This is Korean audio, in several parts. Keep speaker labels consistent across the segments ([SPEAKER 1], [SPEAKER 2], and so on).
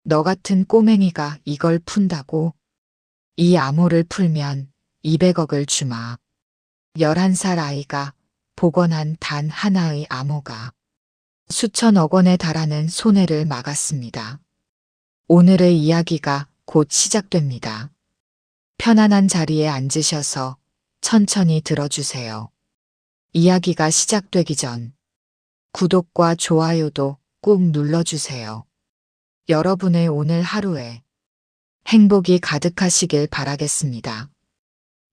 [SPEAKER 1] 너 같은 꼬맹이가 이걸 푼다고? 이 암호를 풀면 200억을 주마. 11살 아이가 복원한 단 하나의 암호가 수천억 원에 달하는 손해를 막았습니다. 오늘의 이야기가 곧 시작됩니다. 편안한 자리에 앉으셔서 천천히 들어주세요. 이야기가 시작되기 전 구독과 좋아요도 꾹 눌러주세요. 여러분의 오늘 하루에 행복이 가득하시길 바라겠습니다.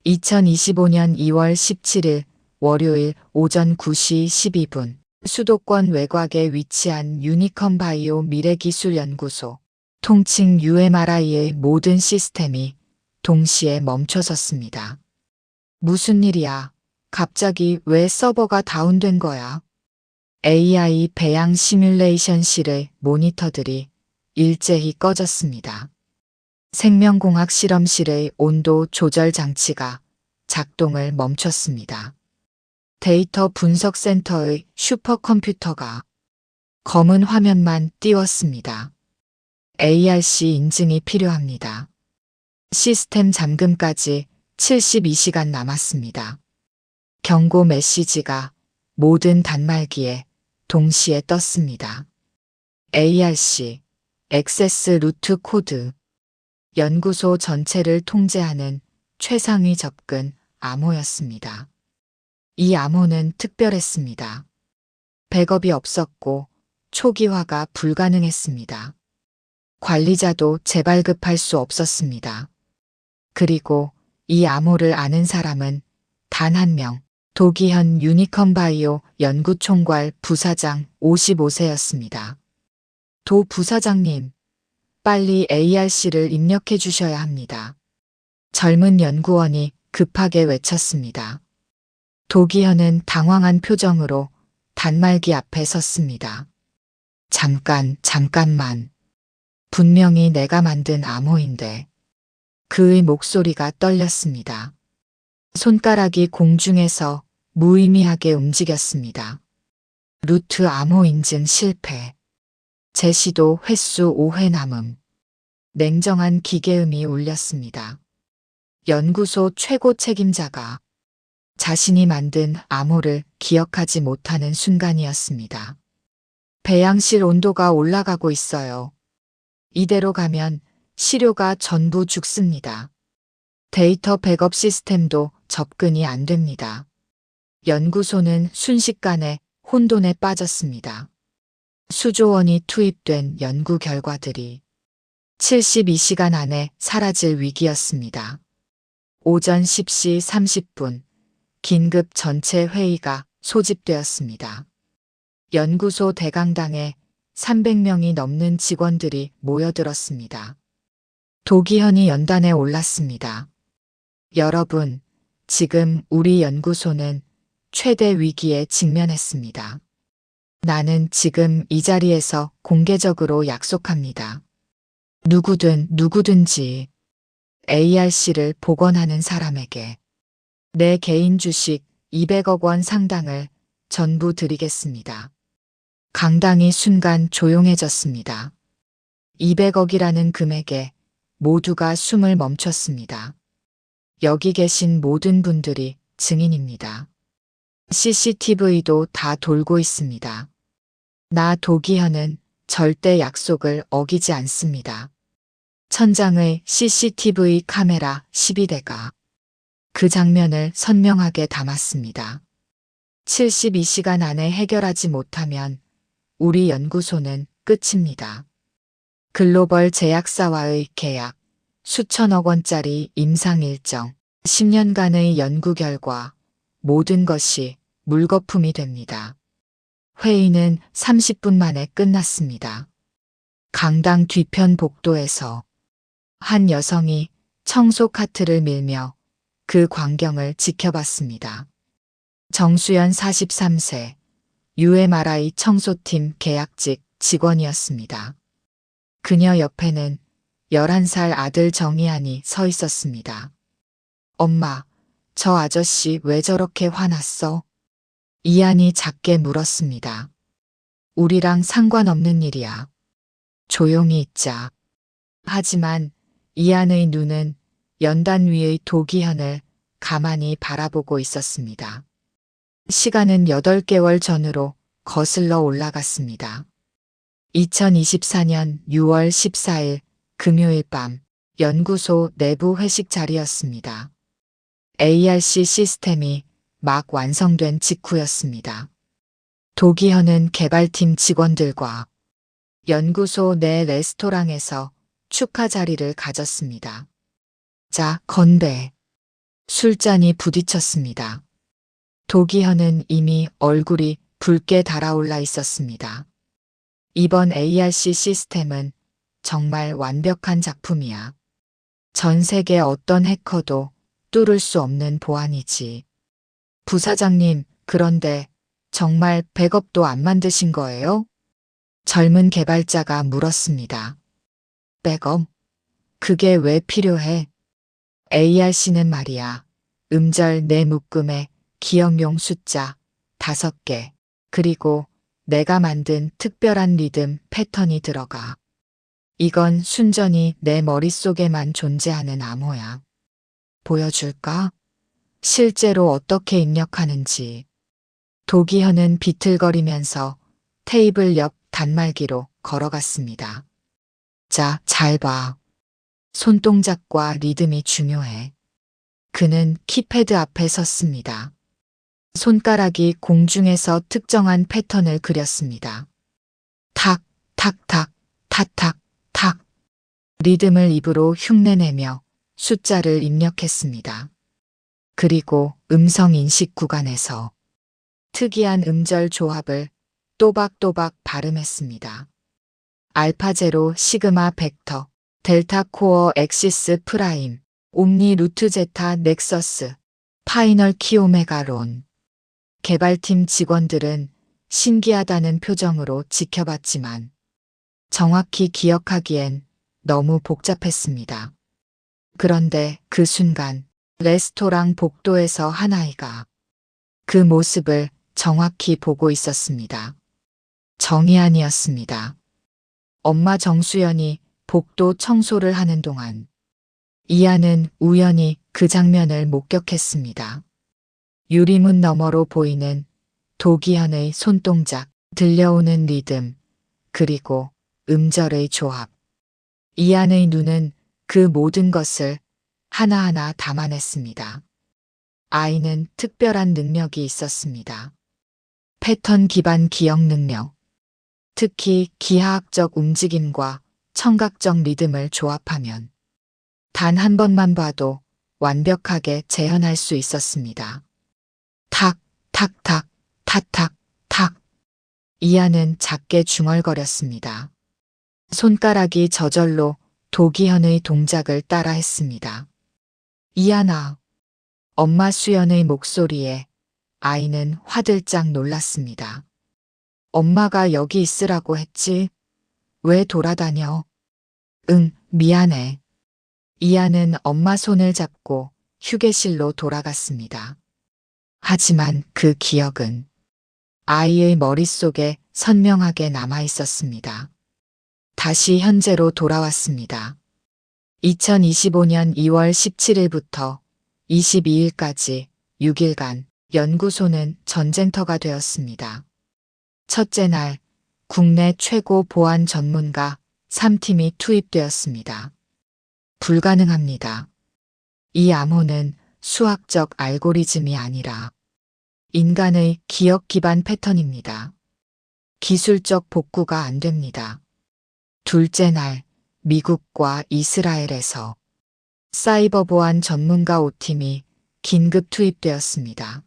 [SPEAKER 1] 2025년 2월 17일 월요일 오전 9시 12분 수도권 외곽에 위치한 유니컨 바이오 미래기술연구소 통칭 UMRI의 모든 시스템이 동시에 멈춰섰습니다. 무슨 일이야? 갑자기 왜 서버가 다운된 거야? AI 배양 시뮬레이션실의 모니터들이 일제히 꺼졌습니다. 생명공학 실험실의 온도 조절 장치가 작동을 멈췄습니다. 데이터 분석 센터의 슈퍼컴퓨터가 검은 화면만 띄웠습니다. ARC 인증이 필요합니다. 시스템 잠금까지 72시간 남았습니다. 경고 메시지가 모든 단말기에 동시에 떴습니다. ARC, 액세스 루트 코드, 연구소 전체를 통제하는 최상위 접근 암호였습니다. 이 암호는 특별했습니다. 백업이 없었고 초기화가 불가능했습니다. 관리자도 재발급할 수 없었습니다. 그리고 이 암호를 아는 사람은 단 한 명, 도기현 유니컨 바이오 연구총괄 부사장 55세였습니다. 도 부사장님, 빨리 ARC를 입력해 주셔야 합니다. 젊은 연구원이 급하게 외쳤습니다. 도기현은 당황한 표정으로 단말기 앞에 섰습니다. 잠깐만. 분명히 내가 만든 암호인데. 그의 목소리가 떨렸습니다. 손가락이 공중에서 무의미하게 움직였습니다. 루트 암호 인증 실패. 제시도 횟수 5회 남음. 냉정한 기계음이 울렸습니다. 연구소 최고 책임자가 자신이 만든 암호를 기억하지 못하는 순간이었습니다. 배양실 온도가 올라가고 있어요. 이대로 가면 시료가 전부 죽습니다. 데이터 백업 시스템도 접근이 안 됩니다. 연구소는 순식간에 혼돈에 빠졌습니다. 수조 원이 투입된 연구 결과들이 72시간 안에 사라질 위기였습니다. 오전 10시 30분 긴급 전체 회의가 소집되었습니다. 연구소 대강당에 300명이 넘는 직원들이 모여들었습니다. 도기현이 연단에 올랐습니다. 여러분, 지금 우리 연구소는 최대 위기에 직면했습니다. 나는 지금 이 자리에서 공개적으로 약속합니다. 누구든지 ARC를 복원하는 사람에게 내 개인 주식 200억 원 상당을 전부 드리겠습니다. 강당이 순간 조용해졌습니다. 200억이라는 금액에 모두가 숨을 멈췄습니다. 여기 계신 모든 분들이 증인입니다. CCTV도 다 돌고 있습니다. 나 도기현은 절대 약속을 어기지 않습니다. 천장의 CCTV 카메라 12대가 그 장면을 선명하게 담았습니다. 72시간 안에 해결하지 못하면 우리 연구소는 끝입니다. 글로벌 제약사와의 계약, 수천억 원짜리 임상 일정, 10년간의 연구 결과, 모든 것이 물거품이 됩니다. 회의는 30분 만에 끝났습니다. 강당 뒤편 복도에서 한 여성이 청소 카트를 밀며 그 광경을 지켜봤습니다. 정수연 43세, UMRI 청소팀 계약직 직원이었습니다. 그녀 옆에는 11살 아들 정희안이 서 있었습니다. 엄마, 저 아저씨 왜 저렇게 화났어? 이안이 작게 물었습니다. 우리랑 상관없는 일이야. 조용히 있자. 하지만 이안의 눈은 연단 위의 도기현을 가만히 바라보고 있었습니다. 시간은 8개월 전으로 거슬러 올라갔습니다. 2024년 6월 14일 금요일 밤 연구소 내부 회식 자리였습니다. ARC 시스템이 막 완성된 직후였습니다. 도기현은 개발팀 직원들과 연구소 내 레스토랑에서 축하 자리를 가졌습니다. 자, 건배. 술잔이 부딪혔습니다. 도기현은 이미 얼굴이 붉게 달아올라 있었습니다. 이번 ARC 시스템은 정말 완벽한 작품이야. 전 세계 어떤 해커도 뚫을 수 없는 보안이지. 부사장님, 그런데 정말 백업도 안 만드신 거예요? 젊은 개발자가 물었습니다. 백업? 그게 왜 필요해? ARC는 말이야. 음절 내 묶음에 기억용 숫자 5개, 그리고 내가 만든 특별한 리듬 패턴이 들어가. 이건 순전히 내 머릿속에만 존재하는 암호야. 보여줄까? 실제로 어떻게 입력하는지. 도기현은 비틀거리면서 테이블 옆 단말기로 걸어갔습니다. 자, 잘 봐. 손동작과 리듬이 중요해. 그는 키패드 앞에 섰습니다. 손가락이 공중에서 특정한 패턴을 그렸습니다. 탁, 탁, 탁, 탁, 탁, 탁. 리듬을 입으로 흉내내며 숫자를 입력했습니다. 그리고 음성 인식 구간에서 특이한 음절 조합을 또박또박 발음했습니다. 알파 제로 시그마 벡터, 델타 코어 엑시스 프라임, 옴니 루트 제타 넥서스, 파이널 키 오메가 론. 개발팀 직원들은 신기하다는 표정으로 지켜봤지만 정확히 기억하기엔 너무 복잡했습니다. 그런데 그 순간 레스토랑 복도에서 한 아이가 그 모습을 정확히 보고 있었습니다. 정희안이었습니다. 엄마 정수연이 복도 청소를 하는 동안 이안은 우연히 그 장면을 목격했습니다. 유리문 너머로 보이는 도기현의 손동작, 들려오는 리듬, 그리고 음절의 조합. 이안의 눈은 그 모든 것을 하나하나 담아냈습니다. 아이는 특별한 능력이 있었습니다. 패턴 기반 기억 능력. 특히 기하학적 움직임과 청각적 리듬을 조합하면 단 한 번만 봐도 완벽하게 재현할 수 있었습니다. 탁, 탁, 탁, 탁, 탁, 탁. 이안은 작게 중얼거렸습니다. 손가락이 저절로 도기현의 동작을 따라했습니다. 이안아. 엄마 수연의 목소리에 아이는 화들짝 놀랐습니다. 엄마가 여기 있으라고 했지? 왜 돌아다녀? 응, 미안해. 이안은 엄마 손을 잡고 휴게실로 돌아갔습니다. 하지만 그 기억은 아이의 머릿속에 선명하게 남아 있었습니다. 다시 현재로 돌아왔습니다. 2025년 2월 17일부터 22일까지 6일간 연구소는 전쟁터가 되었습니다. 첫째 날, 국내 최고 보안 전문가 3팀이 투입되었습니다. 불가능합니다. 이 암호는 수학적 알고리즘이 아니라 인간의 기억 기반 패턴입니다. 기술적 복구가 안 됩니다. 둘째 날, 미국과 이스라엘에서 사이버 보안 전문가 5팀이 긴급 투입되었습니다.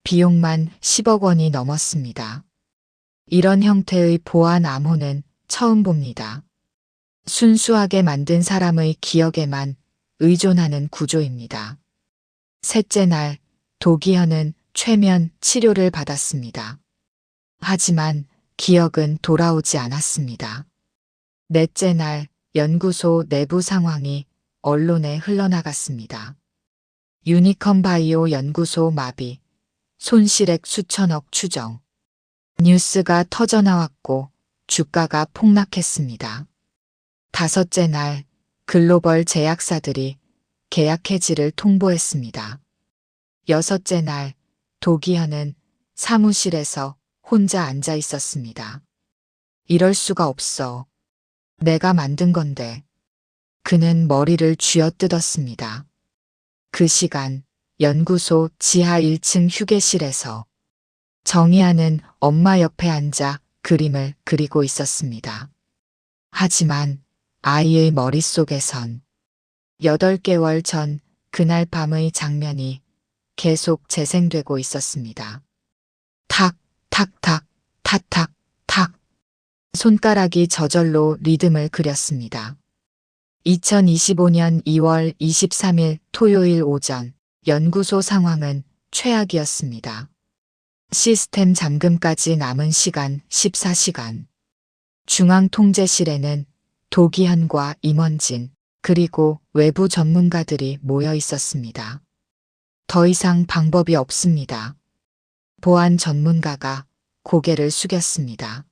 [SPEAKER 1] 비용만 10억 원이 넘었습니다. 이런 형태의 보안 암호는 처음 봅니다. 순수하게 만든 사람의 기억에만 의존하는 구조입니다. 셋째 날, 도기현은 최면 치료를 받았습니다. 하지만 기억은 돌아오지 않았습니다. 넷째 날, 연구소 내부 상황이 언론에 흘러나갔습니다. 유니컨 바이오 연구소 마비, 손실액 수천억 추정. 뉴스가 터져나왔고 주가가 폭락했습니다. 5째 날 글로벌 제약사들이 계약 해지를 통보했습니다. 6째 날 도기현은 사무실에서 혼자 앉아 있었습니다. 이럴 수가 없어. 내가 만든 건데. 그는 머리를 쥐어뜯었습니다. 그 시간 연구소 지하 1층 휴게실에서 정희아는 엄마 옆에 앉아 그림을 그리고 있었습니다. 하지만 아이의 머릿속에선 8개월 전 그날 밤의 장면이 계속 재생되고 있었습니다. 탁, 탁, 탁, 탁, 탁, 탁. 손가락이 저절로 리듬을 그렸습니다. 2025년 2월 23일 토요일 오전 연구소 상황은 최악이었습니다. 시스템 잠금까지 남은 시간 14시간. 중앙통제실에는 도기현과 임원진 그리고 외부 전문가들이 모여 있었습니다. 더 이상 방법이 없습니다. 보안 전문가가 고개를 숙였습니다.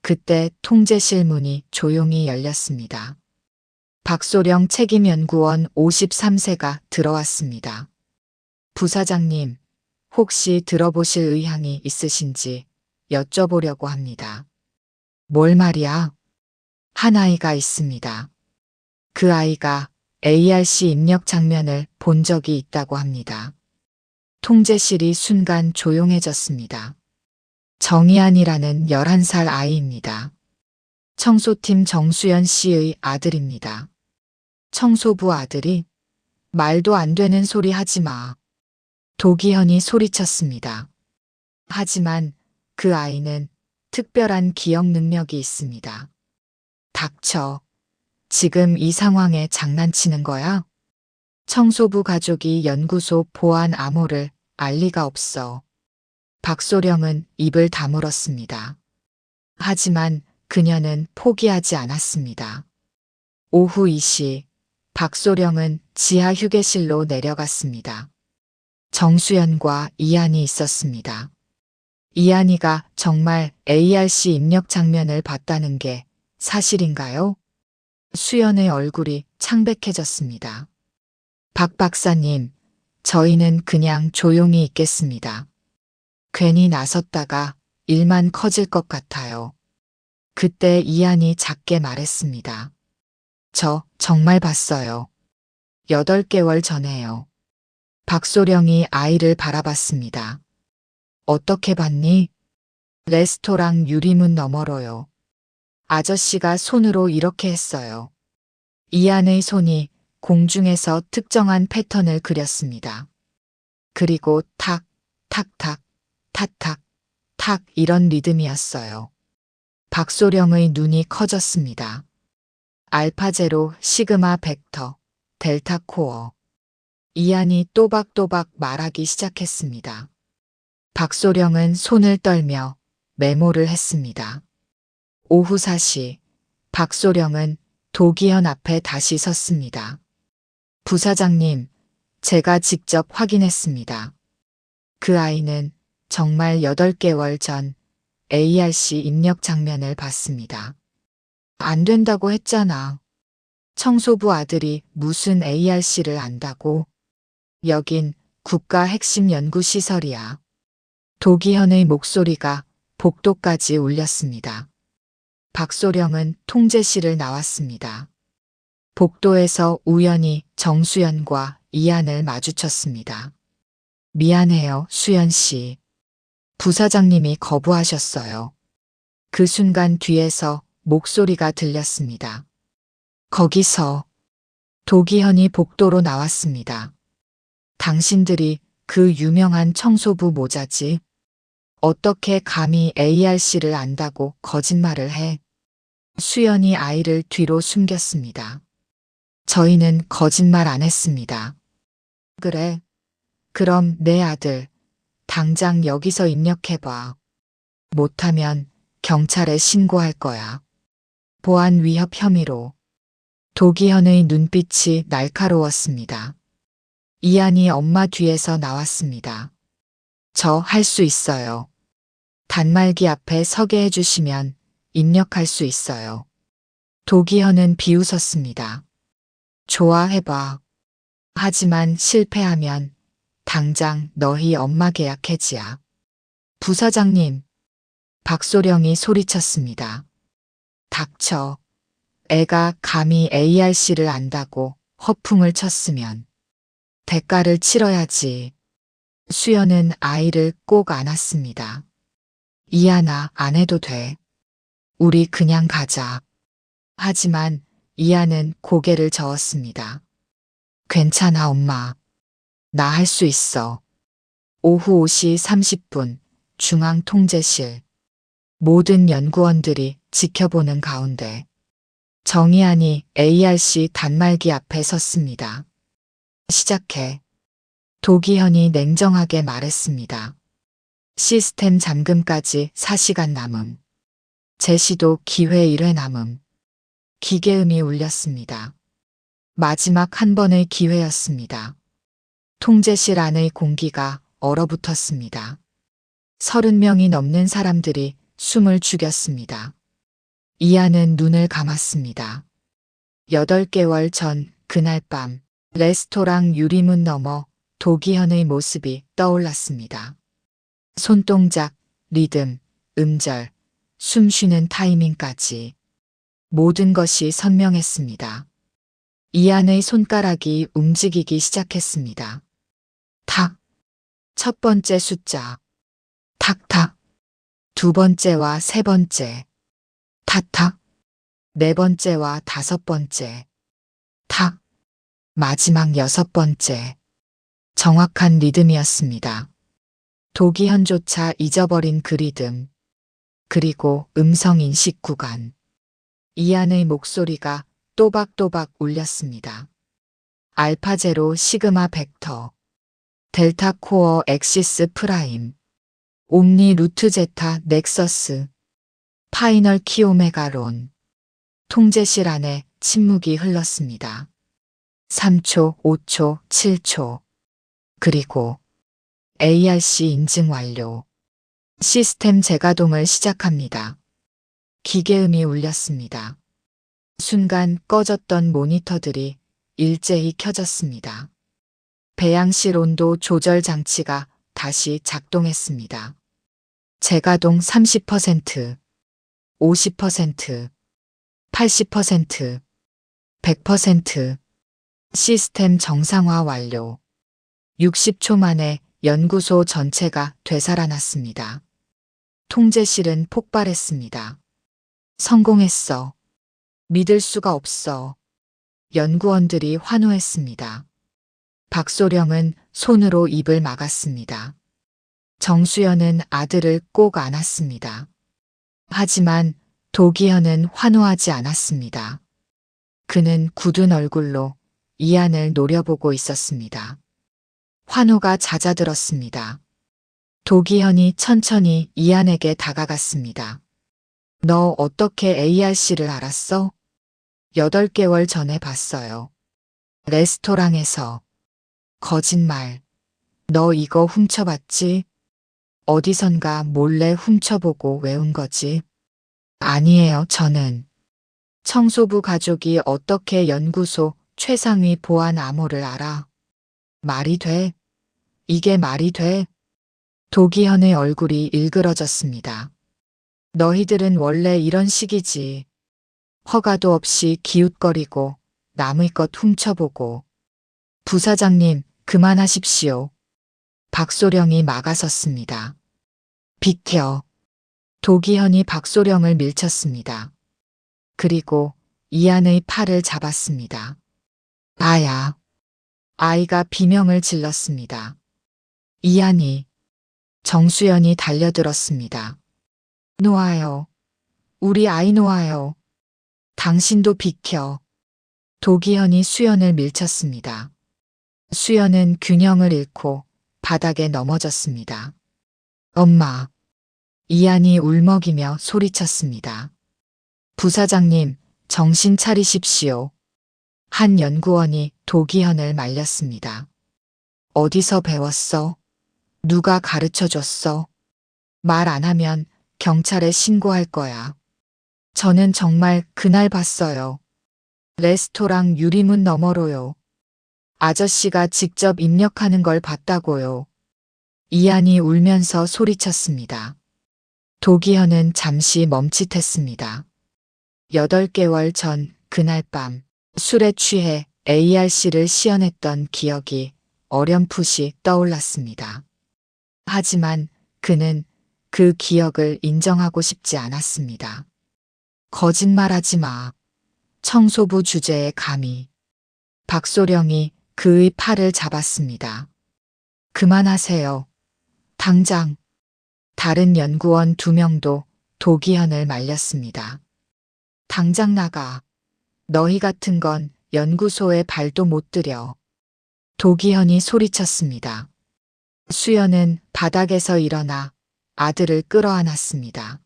[SPEAKER 1] 그때 통제실 문이 조용히 열렸습니다. 박소령 책임연구원 53세가 들어왔습니다. 부사장님, 혹시 들어보실 의향이 있으신지 여쭤보려고 합니다. 뭘 말이야? 한 아이가 있습니다. 그 아이가 ARC 입력 장면을 본 적이 있다고 합니다. 통제실이 순간 조용해졌습니다. 정희안이라는 11살 아이입니다. 청소팀 정수연 씨의 아들입니다. 청소부 아들이? 말도 안 되는 소리 하지 마. 도기현이 소리쳤습니다. 하지만 그 아이는 특별한 기억 능력이 있습니다. 닥쳐. 지금 이 상황에 장난치는 거야? 청소부 가족이 연구소 보안 암호를 알 리가 없어. 박소령은 입을 다물었습니다. 하지만 그녀는 포기하지 않았습니다. 오후 2시 박소령은 지하 휴게실로 내려갔습니다. 정수연과 이한이 있었습니다. 이한이가 정말 ARC 입력 장면을 봤다는 게 사실인가요? 수연의 얼굴이 창백해졌습니다. 박 박사님, 저희는 그냥 조용히 있겠습니다. 괜히 나섰다가 일만 커질 것 같아요. 그때 이한이 작게 말했습니다. 저 정말 봤어요. 8개월 전에요. 박소령이 아이를 바라봤습니다. 어떻게 봤니? 레스토랑 유리문 너머로요. 아저씨가 손으로 이렇게 했어요. 이한의 손이 공중에서 특정한 패턴을 그렸습니다. 그리고 탁, 탁, 탁, 탁, 탁, 탁 이런 리듬이었어요. 박소령의 눈이 커졌습니다. 알파 제로, 시그마 벡터, 델타 코어. 이한이 또박또박 말하기 시작했습니다. 박소령은 손을 떨며 메모를 했습니다. 오후 4시, 박소령은 도기현 앞에 다시 섰습니다. 부사장님, 제가 직접 확인했습니다. 그 아이는 정말 8개월 전 ARC 입력 장면을 봤습니다. 안 된다고 했잖아. 청소부 아들이 무슨 ARC를 안다고? 여긴 국가 핵심 연구시설이야. 도기현의 목소리가 복도까지 울렸습니다. 박소령은 통제실을 나왔습니다. 복도에서 우연히 정수연과 이한을 마주쳤습니다. 미안해요, 수연 씨. 부사장님이 거부하셨어요. 그 순간 뒤에서 목소리가 들렸습니다. 거기서 도기현이 복도로 나왔습니다. 당신들이 그 유명한 청소부 모자지? 어떻게 감히 ARC를 안다고 거짓말을 해? 수연이 아이를 뒤로 숨겼습니다. 저희는 거짓말 안 했습니다. 그래. 그럼 내 아들, 당장 여기서 입력해봐. 못하면 경찰에 신고할 거야. 보안 위협 혐의로. 도기현의 눈빛이 날카로웠습니다. 이한이 엄마 뒤에서 나왔습니다. 저 할 수 있어요. 단말기 앞에 서게 해주시면 입력할 수 있어요. 도기현은 비웃었습니다. 좋아해봐. 하지만 실패하면 당장 너희 엄마 계약 해지야. 부사장님, 박소령이 소리쳤습니다. 닥쳐. 애가 감히 ARC를 안다고 허풍을 쳤으면 대가를 치러야지. 수연은 아이를 꼭 안았습니다. 이하나 안 해도 돼. 우리 그냥 가자. 하지만 이하는 고개를 저었습니다. 괜찮아 엄마. 나 할 수 있어. 오후 5시 30분 중앙통제실. 모든 연구원들이 지켜보는 가운데 정의안이 ARC 단말기 앞에 섰습니다. 시작해. 도기현이 냉정하게 말했습니다. 시스템 잠금까지 4시간 남음. 제시도 기회 1회 남음. 기계음이 울렸습니다. 마지막 한 번의 기회였습니다. 통제실 안의 공기가 얼어붙었습니다. 30명이 넘는 사람들이 숨을 죽였습니다. 이하는 눈을 감았습니다. 8개월 전 그날 밤 레스토랑 유리문 너머 도기현의 모습이 떠올랐습니다. 손동작, 리듬, 음절, 숨 쉬는 타이밍까지 모든 것이 선명했습니다. 이한의 손가락이 움직이기 시작했습니다. 탁. 첫 번째 숫자. 탁탁. 두 번째와 세 번째. 탁탁. 네 번째와 다섯 번째. 탁. 마지막 여섯 번째. 정확한 리듬이었습니다. 도기현조차 잊어버린 그 리듬. 그리고 음성 인식 구간. 이한의 목소리가 또박또박 울렸습니다. 알파 제로 시그마 벡터. 델타 코어 엑시스 프라임. 옴니 루트 제타 넥서스. 파이널 키 오메가론. 통제실 안에 침묵이 흘렀습니다. 3초, 5초, 7초. 그리고 ARC 인증 완료. 시스템 재가동을 시작합니다. 기계음이 울렸습니다. 순간 꺼졌던 모니터들이 일제히 켜졌습니다. 배양실 온도 조절 장치가 다시 작동했습니다. 재가동 30%, 50%, 80%, 100%. 시스템 정상화 완료. 60초 만에 연구소 전체가 되살아났습니다. 통제실은 폭발했습니다. 성공했어. 믿을 수가 없어. 연구원들이 환호했습니다. 박소령은 손으로 입을 막았습니다. 정수연은 아들을 꼭 안았습니다. 하지만 도기현은 환호하지 않았습니다. 그는 굳은 얼굴로 이한을 노려보고 있었습니다. 환호가 잦아들었습니다. 도기현이 천천히 이한에게 다가갔습니다. 너 어떻게 ARC를 알았어? 8개월 전에 봤어요. 레스토랑에서. 거짓말. 너 이거 훔쳐봤지? 어디선가 몰래 훔쳐보고 외운 거지? 아니에요, 저는. 청소부 가족이 어떻게 연구소 최상위 보안 암호를 알아? 말이 돼? 이게 말이 돼? 도기현의 얼굴이 일그러졌습니다. 너희들은 원래 이런 식이지. 허가도 없이 기웃거리고 남의 것 훔쳐보고. 부사장님, 그만하십시오. 박소령이 막아섰습니다. 비켜. 도기현이 박소령을 밀쳤습니다. 그리고 이한의 팔을 잡았습니다. 아야. 아이가 비명을 질렀습니다. 이한이. 정수연이 달려들었습니다. 놓아요. 우리 아이 놓아요. 당신도 비켜. 도기현이 수연을 밀쳤습니다. 수연은 균형을 잃고 바닥에 넘어졌습니다. 엄마. 이한이 울먹이며 소리쳤습니다. 부사장님, 정신 차리십시오. 한 연구원이 도기현을 말렸습니다. 어디서 배웠어? 누가 가르쳐줬어? 말 안 하면 경찰에 신고할 거야. 저는 정말 그날 봤어요. 레스토랑 유리문 너머로요. 아저씨가 직접 입력하는 걸 봤다고요. 이한이 울면서 소리쳤습니다. 도기현은 잠시 멈칫했습니다. 8개월 전 그날 밤 술에 취해 ARC를 시연했던 기억이 어렴풋이 떠올랐습니다. 하지만 그는 그 기억을 인정하고 싶지 않았습니다. 거짓말하지 마. 청소부 주제에 감히. 박소령이 그의 팔을 잡았습니다. 그만하세요. 당장. 다른 연구원 2명도 도기현을 말렸습니다. 당장 나가. 너희 같은 건 연구소에 발도 못 들여. 도기현이 소리쳤습니다. 수연은 바닥에서 일어나 아들을 끌어안았습니다.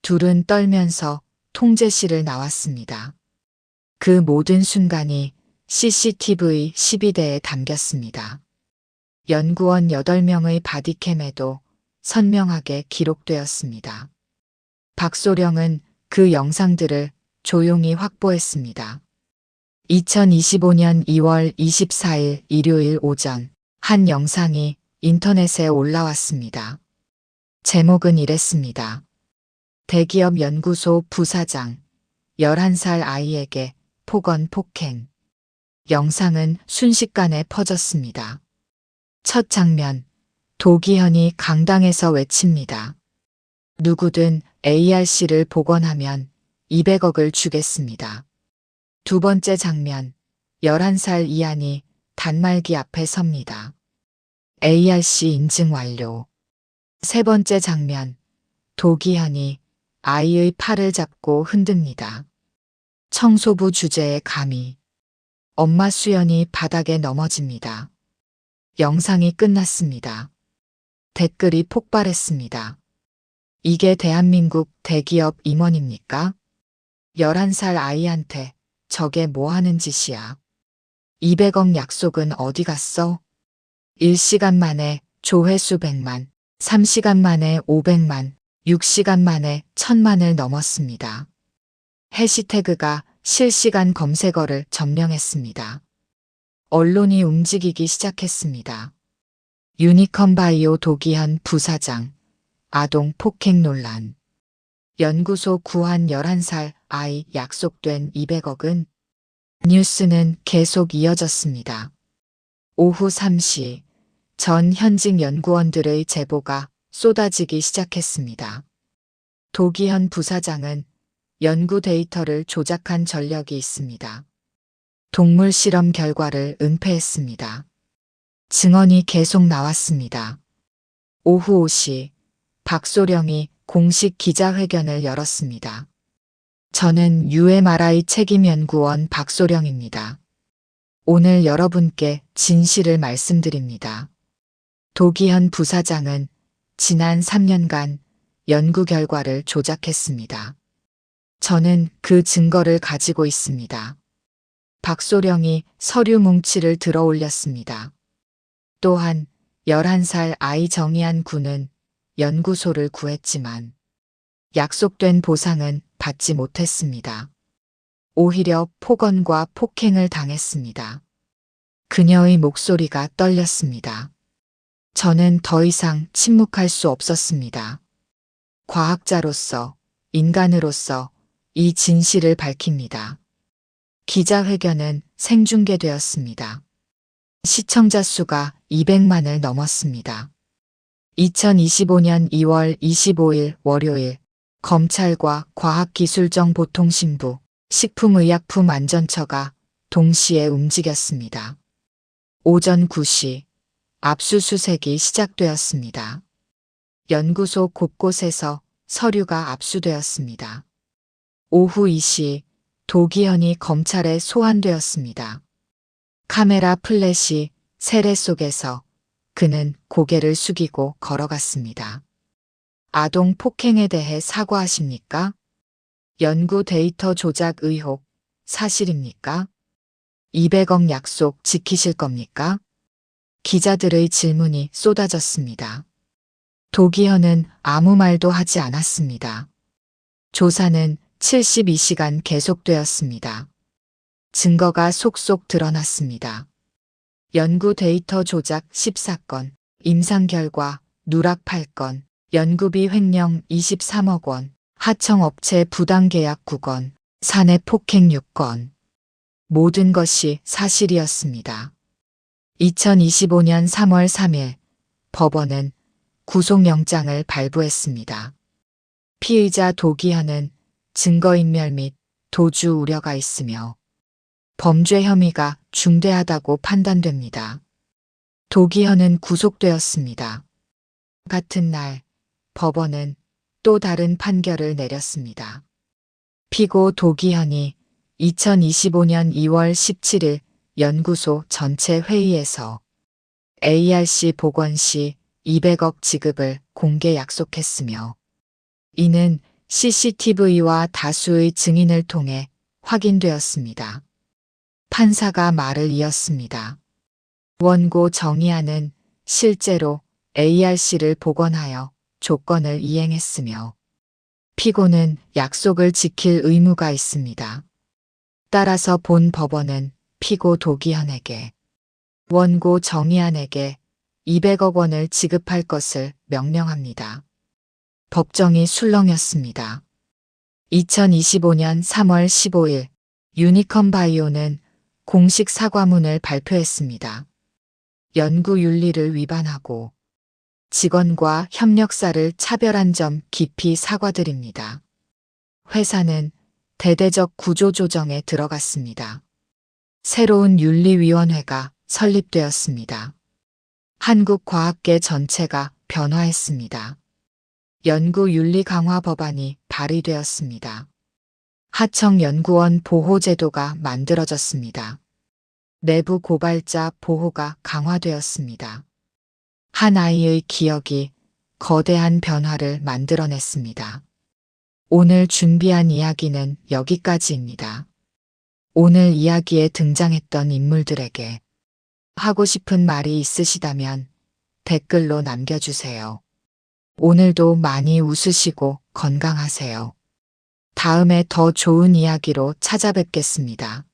[SPEAKER 1] 둘은 떨면서 통제실을 나왔습니다. 그 모든 순간이 CCTV 12대에 담겼습니다. 연구원 8명의 바디캠에도 선명하게 기록되었습니다. 박소령은 그 영상들을 조용히 확보했습니다. 2025년 2월 24일 일요일 오전 한 영상이 인터넷에 올라왔습니다. 제목은 이랬습니다. 대기업 연구소 부사장 11살 아이에게 폭언 폭행. 영상은 순식간에 퍼졌습니다. 첫 장면, 도기현이 강당에서 외칩니다. 누구든 ARC를 복원하면 200억을 주겠습니다. 두 번째 장면, 11살 이한이 단말기 앞에 섭니다. ARC 인증 완료. 세 번째 장면, 도기현이 아이의 팔을 잡고 흔듭니다. 청소부 주제에 감히. 엄마 수연이 바닥에 넘어집니다. 영상이 끝났습니다. 댓글이 폭발했습니다. 이게 대한민국 대기업 임원입니까? 11살 아이한테 저게 뭐 하는 짓이야? 200억 약속은 어디 갔어? 1시간 만에 조회수 100만, 3시간 만에 500만, 6시간 만에 1000만을 넘었습니다. 해시태그가 실시간 검색어를 점령했습니다. 언론이 움직이기 시작했습니다. 유니컨 바이오 도기현 부사장, 아동 폭행 논란. 연구소 구한 11살 아이 약속된 200억은? 뉴스는 계속 이어졌습니다. 오후 3시 전 현직 연구원들의 제보가 쏟아지기 시작했습니다. 도기현 부사장은 연구 데이터를 조작한 전력이 있습니다. 동물 실험 결과를 은폐했습니다. 증언이 계속 나왔습니다. 오후 5시 박소령이 공식 기자회견을 열었습니다. 저는 UMRI 책임연구원 박소령입니다. 오늘 여러분께 진실을 말씀드립니다. 도기현 부사장은 지난 3년간 연구 결과를 조작했습니다. 저는 그 증거를 가지고 있습니다. 박소령이 서류 뭉치를 들어 올렸습니다. 또한 11살 아이 정의한 군은 연구소를 구했지만 약속된 보상은 받지 못했습니다. 오히려 폭언과 폭행을 당했습니다. 그녀의 목소리가 떨렸습니다. 저는 더 이상 침묵할 수 없었습니다. 과학자로서, 인간으로서 이 진실을 밝힙니다. 기자회견은 생중계되었습니다. 시청자 수가 200만을 넘었습니다. 2025년 2월 25일 월요일 검찰과 과학기술정보통신부, 식품의약품안전처가 동시에 움직였습니다. 오전 9시 압수수색이 시작되었습니다. 연구소 곳곳에서 서류가 압수되었습니다. 오후 2시 도기현이 검찰에 소환되었습니다. 카메라 플래시 세례 속에서 그는 고개를 숙이고 걸어갔습니다. 아동 폭행에 대해 사과하십니까? 연구 데이터 조작 의혹 사실입니까? 200억 약속 지키실 겁니까? 기자들의 질문이 쏟아졌습니다. 도기현은 아무 말도 하지 않았습니다. 조사는 72시간 계속되었습니다. 증거가 속속 드러났습니다. 연구 데이터 조작 14건, 임상 결과 누락 8건, 연구비 횡령 23억 원, 하청업체 부당계약 9건, 사내 폭행 6건. 모든 것이 사실이었습니다. 2025년 3월 3일 법원은 구속영장을 발부했습니다. 피의자 도기현은 증거인멸 및 도주 우려가 있으며 범죄 혐의가 중대하다고 판단됩니다. 도기현은 구속되었습니다. 같은 날 법원은 또 다른 판결을 내렸습니다. 피고 도기현이 2025년 2월 17일 연구소 전체 회의에서 ARC 복원 시 200억 지급을 공개 약속했으며 이는 CCTV와 다수의 증인을 통해 확인되었습니다. 판사가 말을 이었습니다. 원고 정의안은 실제로 ARC를 복원하여 조건을 이행했으며 피고는 약속을 지킬 의무가 있습니다. 따라서 본 법원은 피고 도기현에게 원고 정의안에게 200억 원을 지급할 것을 명령합니다. 법정이 술렁였습니다. 2025년 3월 15일 유니컨 바이오는 공식 사과문을 발표했습니다. 연구 윤리를 위반하고 직원과 협력사를 차별한 점 깊이 사과드립니다. 회사는 대대적 구조조정에 들어갔습니다. 새로운 윤리위원회가 설립되었습니다. 한국과학계 전체가 변화했습니다. 연구윤리 강화 법안이 발의되었습니다. 하청연구원 보호제도가 만들어졌습니다. 내부 고발자 보호가 강화되었습니다. 한 아이의 기억이 거대한 변화를 만들어냈습니다. 오늘 준비한 이야기는 여기까지입니다. 오늘 이야기에 등장했던 인물들에게 하고 싶은 말이 있으시다면 댓글로 남겨주세요. 오늘도 많이 웃으시고 건강하세요. 다음에 더 좋은 이야기로 찾아뵙겠습니다.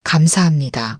[SPEAKER 1] 감사합니다.